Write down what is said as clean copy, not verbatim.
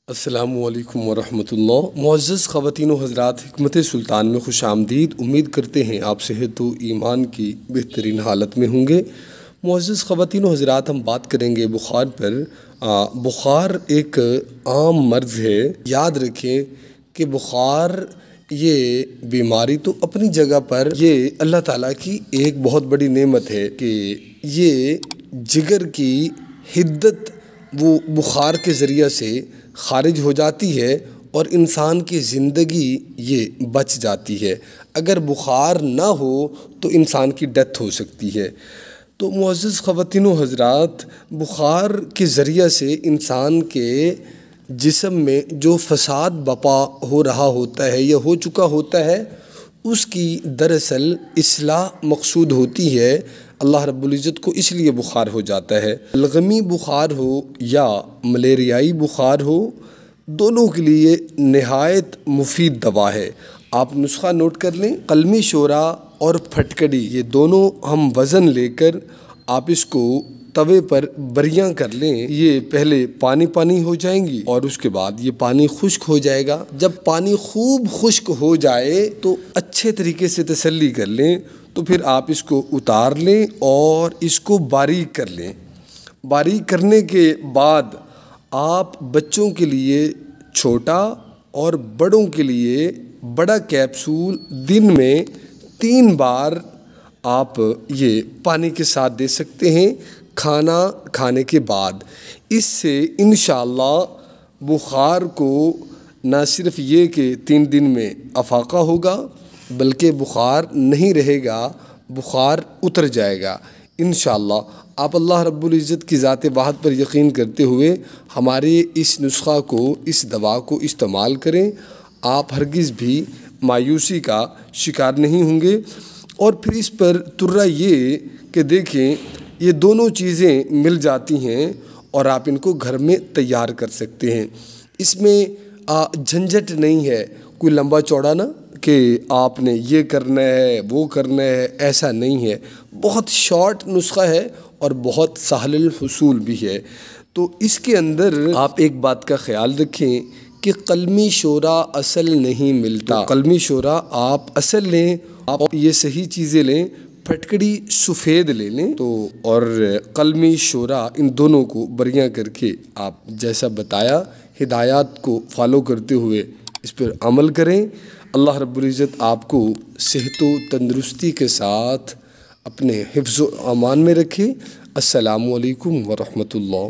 السلام علیکم ورحمۃ اللہ۔ معزز خواتین و حضرات، حکمت سلطان میں خوش آمدید۔ امید کرتے ہیں آپ صحت و ایمان کی بہترین حالت میں ہوں گے۔ معزز خواتین و حضرات، ہم بات کریں گے بخار پر۔ بخار ایک عام مرض ہے۔ یاد رکھیں کہ بخار یہ بیماری تو اپنی جگہ پر یہ اللہ تعالیٰ کی ایک بہت بڑی نعمت ہے کہ یہ جگر کی حدت وہ بخار کے ذریعہ سے خارج ہو جاتی ہے اور انسان کی زندگی یہ بچ جاتی ہے۔ اگر بخار نہ ہو تو انسان کی ڈیتھ ہو سکتی ہے۔ تو معزز خواتین و حضرات، بخار کے ذریعہ سے انسان کے جسم میں جو فساد بپا ہو رہا ہوتا ہے یا ہو چکا ہوتا ہے، اس کی دراصل اصلاح مقصود ہوتی ہے۔ اللہ رب العزت کو اس لیے بخار ہو جاتا ہے۔ بلغمی بخار ہو یا ملیریائی بخار ہو، دونوں کے لیے نہایت مفید دوا ہے۔ آپ نسخہ نوٹ کر لیں۔ قلمی شورا اور پھٹکڑی، یہ دونوں ہم وزن لے کر آپ اس کو توے پر بریاں کر لیں۔ یہ پہلے پانی ہو جائیں گی اور اس کے بعد یہ پانی خشک ہو جائے گا۔ جب پانی خوب خشک ہو جائے تو اچھے طریقے سے تسلی کر لیں، تو پھر آپ اس کو اتار لیں اور اس کو باریک کر لیں۔ باریک کرنے کے بعد آپ بچوں کے لیے چھوٹا اور بڑوں کے لیے بڑا کیپسول دن میں 3 بار آپ یہ پانی کے ساتھ دے سکتے ہیں، کھانا کھانے کے بعد۔ اس سے انشاءاللہ بخار کو نہ صرف یہ کہ 3 دن میں افاقہ ہوگا، بلکہ بخار نہیں رہے گا، بخار اتر جائے گا انشاءاللہ۔ آپ اللہ رب العزت کی ذات واحد پر یقین کرتے ہوئے ہمارے اس نسخہ کو، اس دوا کو استعمال کریں۔ آپ ہرگز بھی مایوسی کا شکار نہیں ہوں گے۔ اور پھر اس پر ترا یہ کہ دیکھیں، یہ دونوں چیزیں مل جاتی ہیں اور آپ ان کو گھر میں تیار کر سکتے ہیں۔ اس میں جھنجھٹ نہیں ہے، کوئی لمبا چوڑا نہ کہ آپ نے یہ کرنا ہے وہ کرنا ہے، ایسا نہیں ہے۔ بہت شارٹ نسخہ ہے اور بہت سہل الحصول بھی ہے۔ تو اس کے اندر آپ ایک بات کا خیال رکھیں کہ قلمی شورا اصل نہیں ملتا۔ قلمی شورا آپ اصل لیں، آپ یہ صحیح چیزیں لیں، پھٹکڑی سفید لے لیں تو، اور قلمی شورا، ان دونوں کو بریاں کر کے آپ جیسا بتایا ہدایات کو فالو کرتے ہوئے اس پر عمل کریں۔ اللہ رب العزت آپ کو صحت و تندرستی کے ساتھ اپنے حفظ و امان میں رکھے۔ السلام علیکم ورحمۃ اللہ۔